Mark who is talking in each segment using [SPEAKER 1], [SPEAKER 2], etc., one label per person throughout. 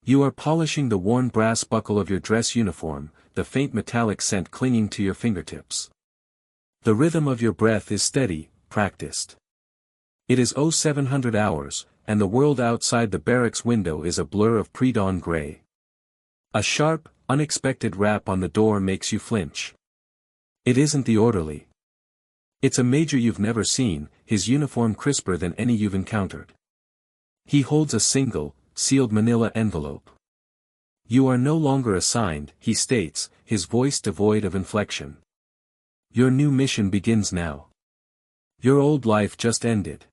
[SPEAKER 1] You are polishing the worn brass buckle of your dress uniform, the faint metallic scent clinging to your fingertips. The rhythm of your breath is steady, practiced. It is 0700 hours, and the world outside the barracks window is a blur of pre-dawn gray. A sharp, unexpected rap on the door makes you flinch. It isn't the orderly. It's a major you've never seen, his uniform crisper than any you've encountered. He holds a single, sealed manila envelope. You are no longer assigned, he states, his voice devoid of inflection. Your new mission begins now. Your old life just ended.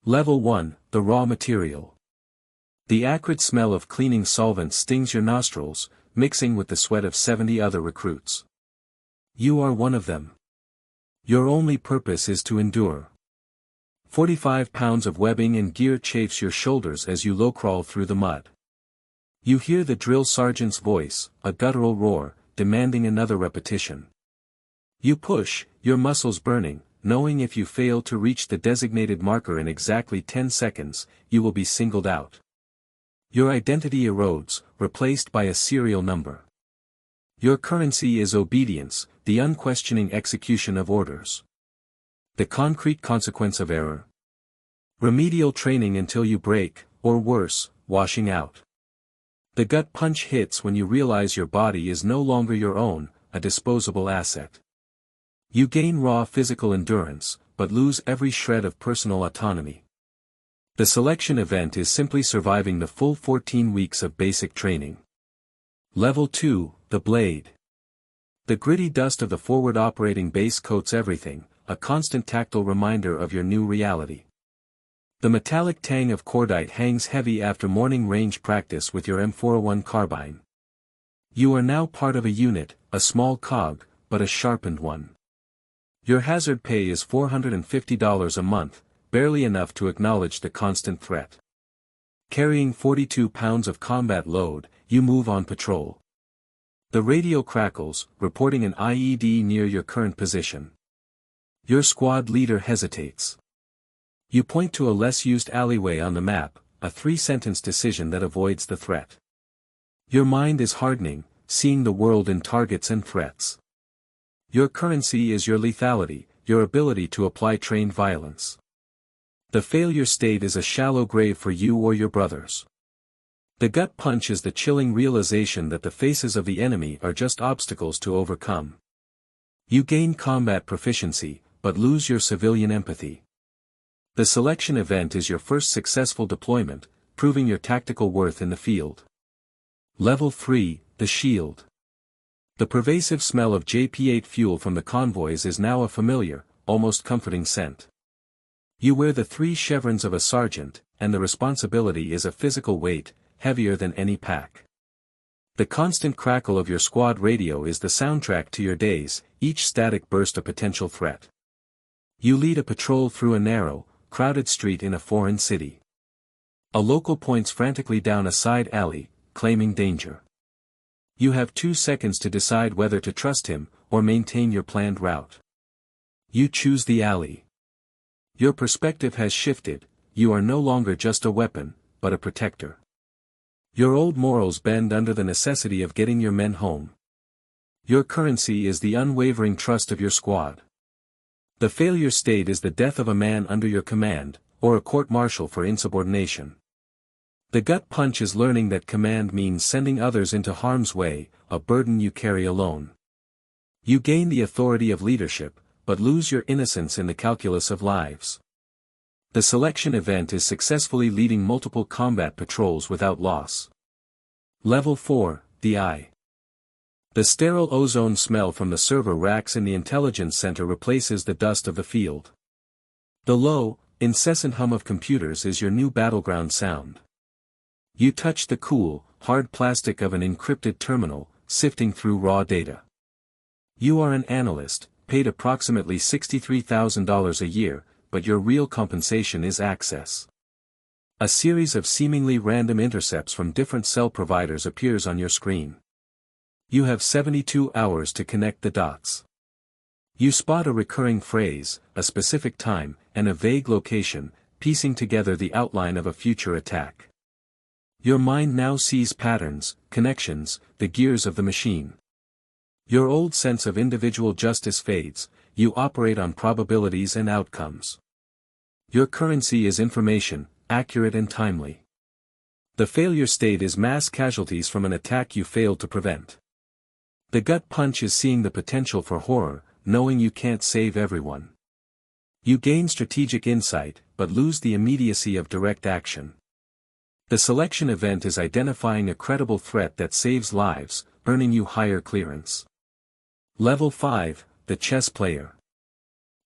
[SPEAKER 1] Level 1, the raw material. The acrid smell of cleaning solvent stings your nostrils, mixing with the sweat of 70 other recruits. You are one of them. Your only purpose is to endure. 45 pounds of webbing and gear chafes your shoulders as you low-crawl through the mud. You hear the drill sergeant's voice, a guttural roar, demanding another repetition. You push, your muscles burning, knowing if you fail to reach the designated marker in exactly 10 seconds, you will be singled out. Your identity erodes, replaced by a serial number. Your currency is obedience, the unquestioning execution of orders. The concrete consequence of error. Remedial training until you break, or worse, washing out. The gut punch hits when you realize your body is no longer your own, a disposable asset. You gain raw physical endurance, but lose every shred of personal autonomy. The selection event is simply surviving the full 14 weeks of basic training. Level 2, the blade. The gritty dust of the forward operating base coats everything, a constant tactile reminder of your new reality. The metallic tang of cordite hangs heavy after morning range practice with your M401 carbine. You are now part of a unit, a small cog, but a sharpened one. Your hazard pay is $450 a month, barely enough to acknowledge the constant threat. Carrying 42 pounds of combat load, you move on patrol. The radio crackles, reporting an IED near your current position. Your squad leader hesitates. You point to a less used alleyway on the map, a 3-sentence decision that avoids the threat. Your mind is hardening, seeing the world in targets and threats. Your currency is your lethality, your ability to apply trained violence. The failure state is a shallow grave for you or your brothers. The gut punch is the chilling realization that the faces of the enemy are just obstacles to overcome. You gain combat proficiency, but lose your civilian empathy. The selection event is your first successful deployment, proving your tactical worth in the field. Level 3, the shield. The pervasive smell of JP-8 fuel from the convoys is now a familiar, almost comforting scent. You wear the 3 chevrons of a sergeant, and the responsibility is a physical weight, heavier than any pack. The constant crackle of your squad radio is the soundtrack to your days, each static burst a potential threat. You lead a patrol through a narrow, crowded street in a foreign city. A local points frantically down a side alley, claiming danger. You have 2 seconds to decide whether to trust him, or maintain your planned route. You choose the alley. Your perspective has shifted, you are no longer just a weapon, but a protector. Your old morals bend under the necessity of getting your men home. Your currency is the unwavering trust of your squad. The failure state is the death of a man under your command, or a court-martial for insubordination. The gut punch is learning that command means sending others into harm's way, a burden you carry alone. You gain the authority of leadership, but lose your innocence in the calculus of lives. The selection event is successfully leading multiple combat patrols without loss. Level 4, the eye. The sterile ozone smell from the server racks in the intelligence center replaces the dust of the field. The low, incessant hum of computers is your new battleground sound. You touch the cool, hard plastic of an encrypted terminal, sifting through raw data. You are an analyst, paid approximately $63,000 a year, but your real compensation is access. A series of seemingly random intercepts from different cell providers appears on your screen. You have 72 hours to connect the dots. You spot a recurring phrase, a specific time, and a vague location, piecing together the outline of a future attack. Your mind now sees patterns, connections, the gears of the machine. Your old sense of individual justice fades, you operate on probabilities and outcomes. Your currency is information, accurate and timely. The failure state is mass casualties from an attack you failed to prevent. The gut punch is seeing the potential for horror, knowing you can't save everyone. You gain strategic insight, but lose the immediacy of direct action. The selection event is identifying a credible threat that saves lives, earning you higher clearance. Level 5, the chess player.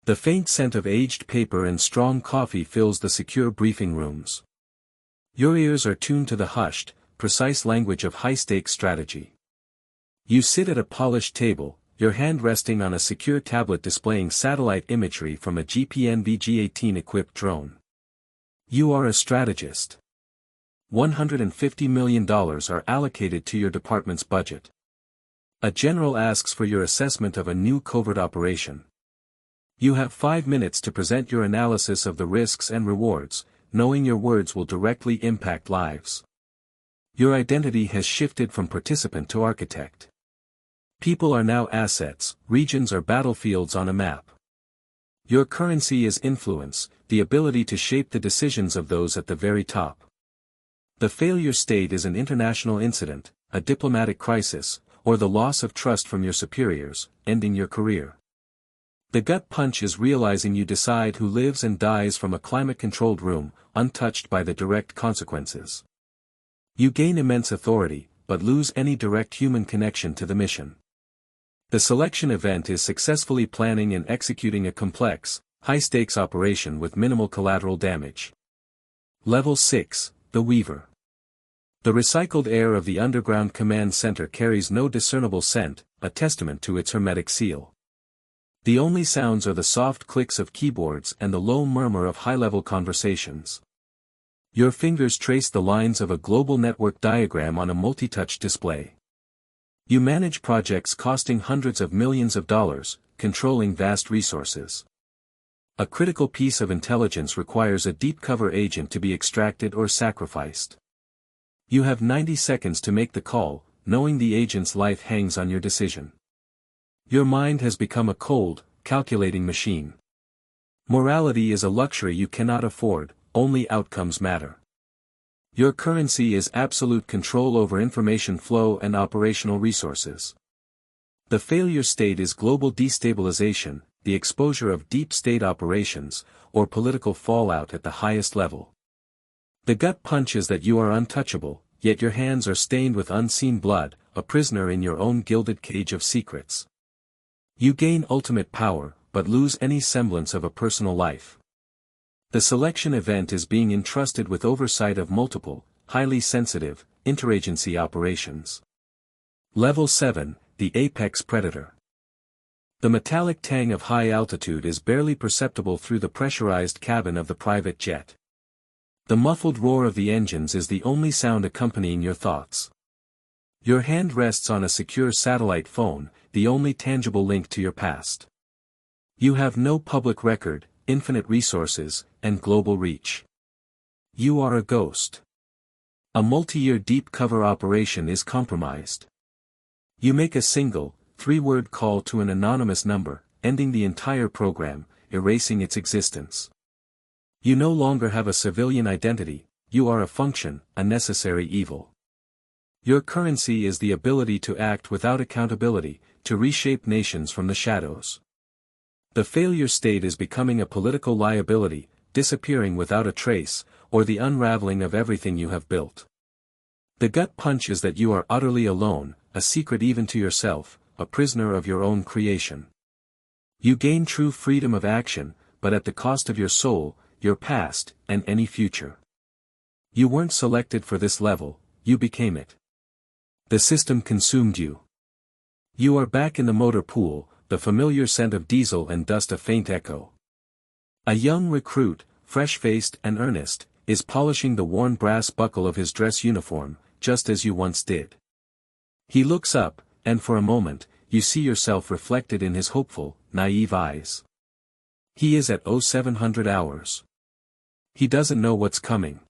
[SPEAKER 1] The faint scent of aged paper and strong coffee fills the secure briefing rooms. Your ears are tuned to the hushed, precise language of high-stakes strategy. You sit at a polished table, your hand resting on a secure tablet displaying satellite imagery from a GPNV-G18 equipped drone. You are a strategist. $150 million are allocated to your department's budget. A general asks for your assessment of a new covert operation. You have 5 minutes to present your analysis of the risks and rewards, knowing your words will directly impact lives. Your identity has shifted from participant to architect. People are now assets, regions are battlefields on a map. Your currency is influence, the ability to shape the decisions of those at the very top. The failure state is an international incident, a diplomatic crisis, or the loss of trust from your superiors, ending your career. The gut punch is realizing you decide who lives and dies from a climate-controlled room, untouched by the direct consequences. You gain immense authority, but lose any direct human connection to the mission. The selection event is successfully planning and executing a complex, high-stakes operation with minimal collateral damage. Level 6, the Weaver. The recycled air of the underground command center carries no discernible scent, a testament to its hermetic seal. The only sounds are the soft clicks of keyboards and the low murmur of high-level conversations. Your fingers trace the lines of a global network diagram on a multi-touch display. You manage projects costing hundreds of millions of dollars, controlling vast resources. A critical piece of intelligence requires a deep cover agent to be extracted or sacrificed. You have 90 seconds to make the call, knowing the agent's life hangs on your decision. Your mind has become a cold, calculating machine. Morality is a luxury you cannot afford, only outcomes matter. Your currency is absolute control over information flow and operational resources. The failure state is global destabilization, the exposure of deep state operations, or political fallout at the highest level. The gut punch is that you are untouchable, yet your hands are stained with unseen blood, a prisoner in your own gilded cage of secrets. You gain ultimate power, but lose any semblance of a personal life. The selection event is being entrusted with oversight of multiple, highly sensitive, interagency operations. Level 7, the Apex Predator. The metallic tang of high altitude is barely perceptible through the pressurized cabin of the private jet. The muffled roar of the engines is the only sound accompanying your thoughts. Your hand rests on a secure satellite phone, the only tangible link to your past. You have no public record, infinite resources, and global reach. You are a ghost. A multi-year deep cover operation is compromised. You make a single, 3-word call to an anonymous number, ending the entire program, erasing its existence. You no longer have a civilian identity, you are a function, a necessary evil. Your currency is the ability to act without accountability, to reshape nations from the shadows. The failure state is becoming a political liability, disappearing without a trace, or the unraveling of everything you have built. The gut punch is that you are utterly alone, a secret even to yourself, a prisoner of your own creation. You gain true freedom of action, but at the cost of your soul, your past, and any future. You weren't selected for this level, you became it. The system consumed you. You are back in the motor pool, the familiar scent of diesel and dust a faint echo. A young recruit, fresh-faced and earnest, is polishing the worn brass buckle of his dress uniform, just as you once did. He looks up, and for a moment, you see yourself reflected in his hopeful, naive eyes. He is at 0700 hours. He doesn't know what's coming.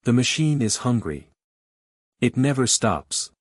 [SPEAKER 1] The machine is hungry. It never stops.